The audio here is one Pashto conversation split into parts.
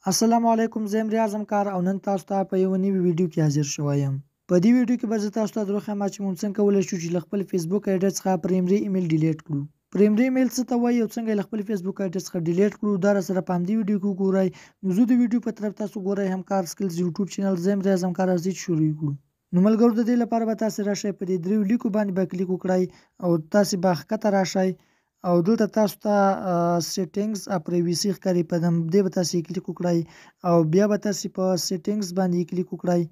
السلام علیکم، زه یم ریاض همکار او نن تاسو ته په یوه نوي ویډیو کې حاضر شوی یم. په دې ویډیو کې به زه تاسو ته دروښیم چې موږ څنګه کولی شو چې له خپل فیسبوک ایډرس څخه پرایمري ایمیل ډیلیټ کړو. پرایمري ایمیل څه ته وایي او څنګه یې له خپل فیسبوک ایډرس څخه ډیلیټ کړو، دا راسره په همدې ویډیو کې وګورئ. نو زه د ویډیو په طرف تاسو ګورئ همکار سکلز یوټیوب چینل، زه یم ریاض همکار. راځئ چې شروع کړو. نو ملګرو، د دې لپاره به تاسو راشئ په دې دریو لیکو باندې به کلیک وکړئ او تاسو به ښکته راشئ او دلته تاسو ته سیټینګز او پرایویسي ښکاري، په دې به تاسو کلیک وکړئ او بیا به تاسو په سیټینګز باندې کلیک وکړئ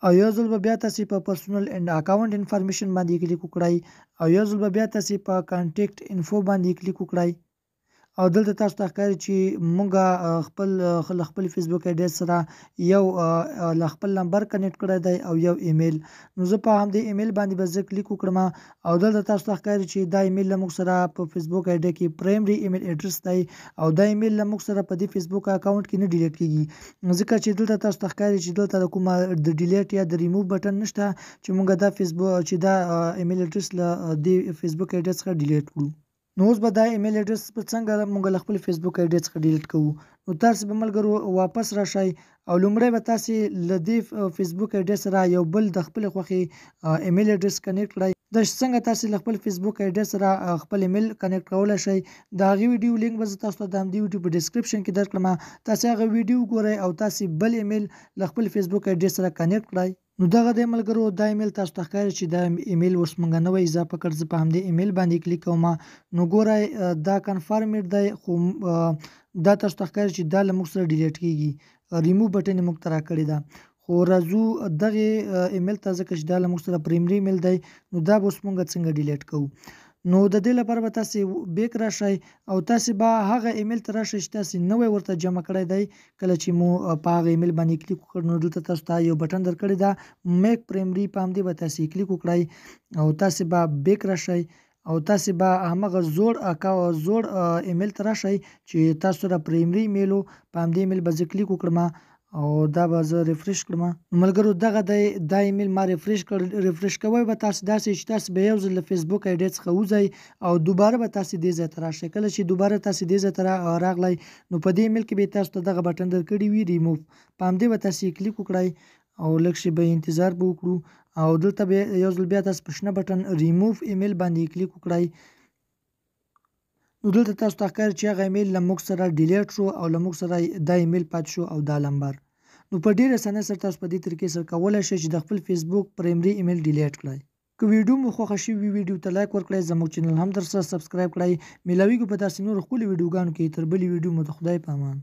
او یو ځل به بیا تاسو په پرسونل اینډ اکاونټ انفارمیشن باندې کلیک وکړئ او یو ځل به بیا تاسو په کانټیکټ انفو باندې کلیک وکړئ او دلته تاسو ته ښکاري چې مونږ خپل فیسبوک ایډرس سره یو له خپل نمبر کنیکټ کړی دی او یو ایمیل. نو زه په همدې ایمیل باندې به زه کلیک وکړم او دلته تاسو ته ښکاري چې دا ایمیل له موږ سره په فیسبوک ایډ کې پرایمري ایمیل ایډرس دی او دا ایمیل له موږ سره په دې فیسبوک اکاونټ کې نه ډیلیټ کیږي، ځکه چې دلته تاسو ته ښکاري چې دلته د کومه د ډیلیټ یا د ریموو بټن نشته چې موږ دا ایمیل ایډرس له دې فیسبوک ایډرس څخه ډیلیټ کړو. نو اوس به دا ایمیل ایډرس په څنګه موږ له خپل فیسبوک ایډرس څخه ډیلیټ کوو. نو تاسو به ملګرو واپس راشئ او لومړی به تاسو له دې فیسبوک ایډرس سره یو بل د خپل خوښې ایمیل ایډرس کنیکټ کړئ. دا څنګه تاسو له خپل فیسبوک ایډرس سره خپل ایمیل کنیکټ کولی شئ، د هغې ویډیو لینک به زه تاسو ته د همدې ویډیو په ډسکرپشن کې درکړم. تاسو هغه ویډیو وګورئ او تاسو بل ایمیل له خپل فیسبوک ایډرس سره کنیکټ کړئ. نو دغه دی ملګرو، دا ایمیل تاسو ته ښکاري چې دا ایمیل اوس موږ نوی اضافه کړ. زه په همدې ایمیل باندې کلیک کوم. نو ګورئ دا کنفرمډ دی، خو دا تاسو ته ښکاري چې دا له موږ سره ډیلیټ کیږي، ریموو بټن یې موږ ته راکړې ده. خو راځو دغې ایمیل ته، ځکه چې دا له موږ سره پرایمري ایمیل دی، نو دا به اوس موږ څنګه ډیلیټ کوو. نو د دې لپاره به تاسو بیک راشئ او تاسو به هغه ایمیل ته راشئ چې تاسو نوی ورته جمع کړی دی. کله چې مو په هغه ایمیل باندې کلیک وکړ نو دلته تاسو ته یو بټن درکړی ده میک پرایمري، په همدې به تاسو کلیک وکړئ او تاسو به بیک راشئ او تاسو به همغه زوړ ایمیل ته راشئ چې تاسو سره پرایمري ایمیل و. په همدې ایمیل به زه کلیک وکړم او دا به زه ریفریش کړم. ملګرو دغه دی، دا ایمیل ما ریفریش کړ. ریفریش کوئ به تاسو داسې چې تاسو به یو ځل له فیسبوک ایډ څخه وځئ او دوباره به تاسو دې ځای ته راشئ. کله چې دوباره تاسو دې ځای ته راغلی نو په دې ایمیل کې به تاسو ته دغه بټن درکړی وي ریموو، په همدې به تاسو کلیک وکړئ او لږ شی به انتظار به وکړو او دلته به یو ځل بیا تاسو په شنه بټن ریموو ایمیل باندې کلیک وکړئ. نو دلته تاسو ته ښکاري چې هغه ایمیل له موږ سره ډیلیټ شو او له موږ سره دا ایمیل پاتې شو او دا نمبر. نو په ډېر اسانۍ سره تاسو په دې طریقې سره کولی شئ چې د خپل فیسبوک پرایمري ایمیل ډیلیټ کړئ. که ویډیو مو خوښه شوې وي ویډیو ته لایک ورکړئ، زموږ چینل هم درسره سبسکرایب کړئ. میلاویږو په داسې نورو ښکلو ویډیوګانو کې. تر بلې ویډیو مو د خدای په امان.